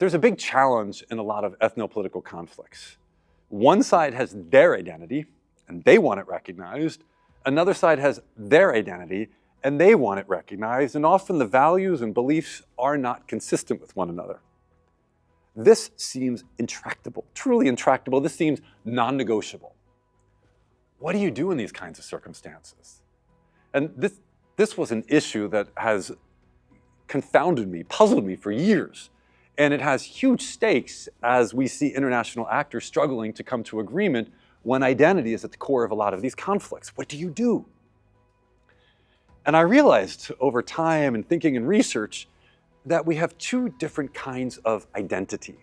There's a big challenge in a lot of ethno-political conflicts. One side has their identity, and they want it recognized. Another side has their identity, and they want it recognized, and often the values and beliefs are not consistent with one another. This seems intractable, truly intractable. This seems non-negotiable. What do you do in these kinds of circumstances? And this was an issue that has confounded me, puzzled me for years. And it has huge stakes as we see international actors struggling to come to agreement when identity is at the core of a lot of these conflicts. What do you do? And I realized over time and thinking and research that we have two different kinds of identity.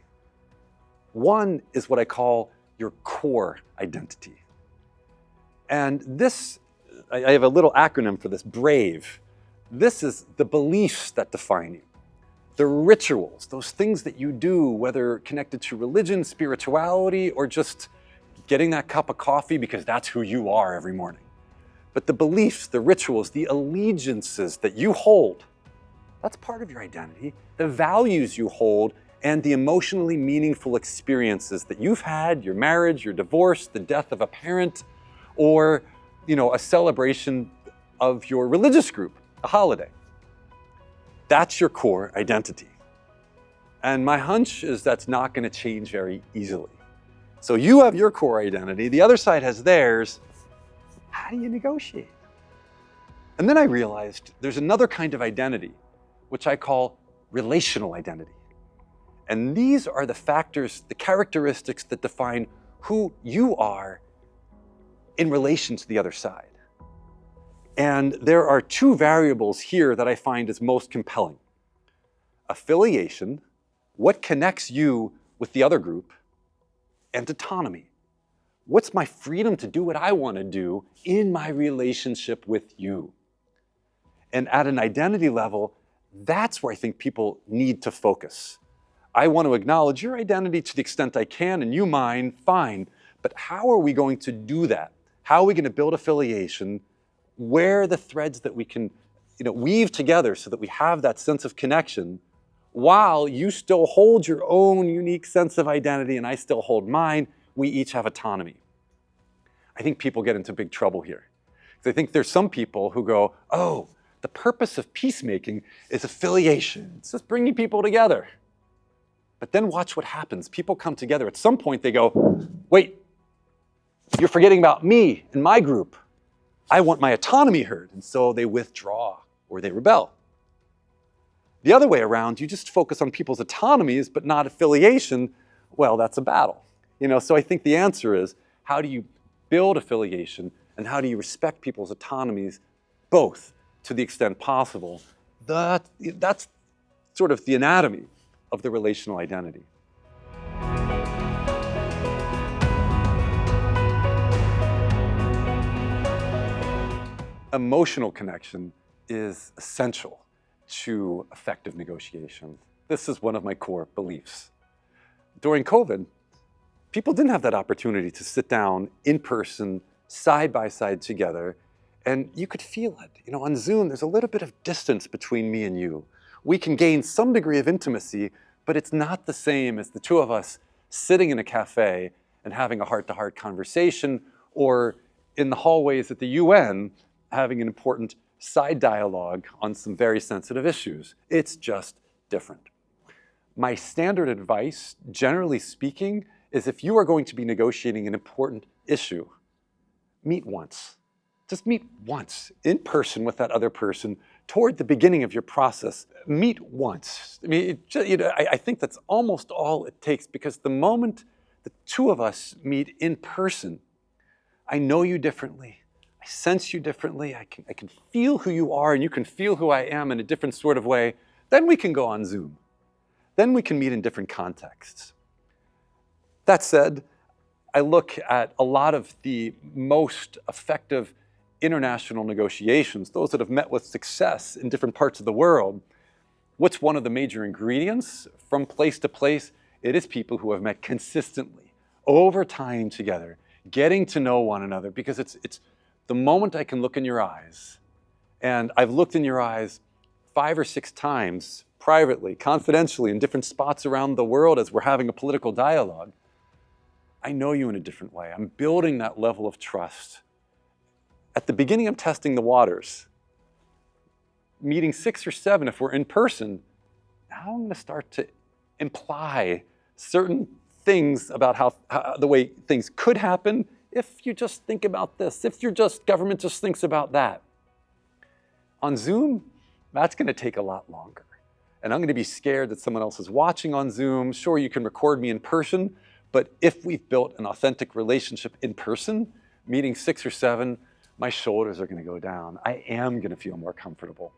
One is what I call your core identity. And this, I have a little acronym for this, BRAVE. This is the beliefs that define you. The rituals, those things that you do, whether connected to religion, spirituality, or just getting that cup of coffee because that's who you are every morning. But the beliefs, the rituals, the allegiances that you hold, that's part of your identity. The values you hold and the emotionally meaningful experiences that you've had, your marriage, your divorce, the death of a parent, or a celebration of your religious group, a holiday. That's your core identity. And my hunch is that's not going to change very easily. So you have your core identity, the other side has theirs. How do you negotiate? And then I realized there's another kind of identity, which I call relational identity. And these are the factors, the characteristics that define who you are in relation to the other side. And there are two variables here that I find is most compelling. Affiliation, what connects you with the other group, and autonomy. What's my freedom to do what I want to do in my relationship with you? And at an identity level, that's where I think people need to focus. I want to acknowledge your identity to the extent I can, and you mine, fine. But how are we going to do that? How are we going to build affiliation? Where are the threads that we can weave together so that we have that sense of connection while you still hold your own unique sense of identity and I still hold mine? We each have autonomy. I think people get into big trouble here. Because I think there's some people who go, oh, the purpose of peacemaking is affiliation. It's just bringing people together. But then watch what happens. People come together. At some point they go, wait, you're forgetting about me and my group. I want my autonomy heard. And so they withdraw or they rebel. The other way around, you just focus on people's autonomies but not affiliation. Well, that's a battle. So I think the answer is, how do you build affiliation and how do you respect people's autonomies both to the extent possible? That's sort of the anatomy of the relational identity. Emotional connection is essential to effective negotiation. This is one of my core beliefs. During COVID, people didn't have that opportunity to sit down in person, side by side together, and you could feel it. On Zoom, there's a little bit of distance between me and you. We can gain some degree of intimacy, but it's not the same as the two of us sitting in a cafe and having a heart-to-heart conversation, or in the hallways at the UN having an important side dialogue on some very sensitive issues. It's just different. My standard advice, generally speaking, is if you are going to be negotiating an important issue, meet once. Just meet once in person with that other person toward the beginning of your process. Meet once. I think that's almost all it takes, because the moment the two of us meet in person, I know you differently. I sense you differently. I can feel who you are and you can feel who I am in a different sort of way. Then we can go on Zoom. Then we can meet in different contexts. That said, I look at a lot of the most effective international negotiations, those that have met with success in different parts of the world. What's one of the major ingredients from place to place? It is people who have met consistently, over time together, getting to know one another, because it's the moment I can look in your eyes, and I've looked in your eyes 5 or 6 times privately, confidentially, in different spots around the world as we're having a political dialogue, I know you in a different way. I'm building that level of trust. At the beginning, I'm testing the waters. Meeting 6 or 7, if we're in person, now I'm going to start to imply certain things about how the way things could happen if you just think about this, if government just thinks about that. On Zoom, that's going to take a lot longer. And I'm going to be scared that someone else is watching on Zoom. Sure, you can record me in person, but if we've built an authentic relationship in person, meeting 6 or 7, my shoulders are going to go down. I am going to feel more comfortable.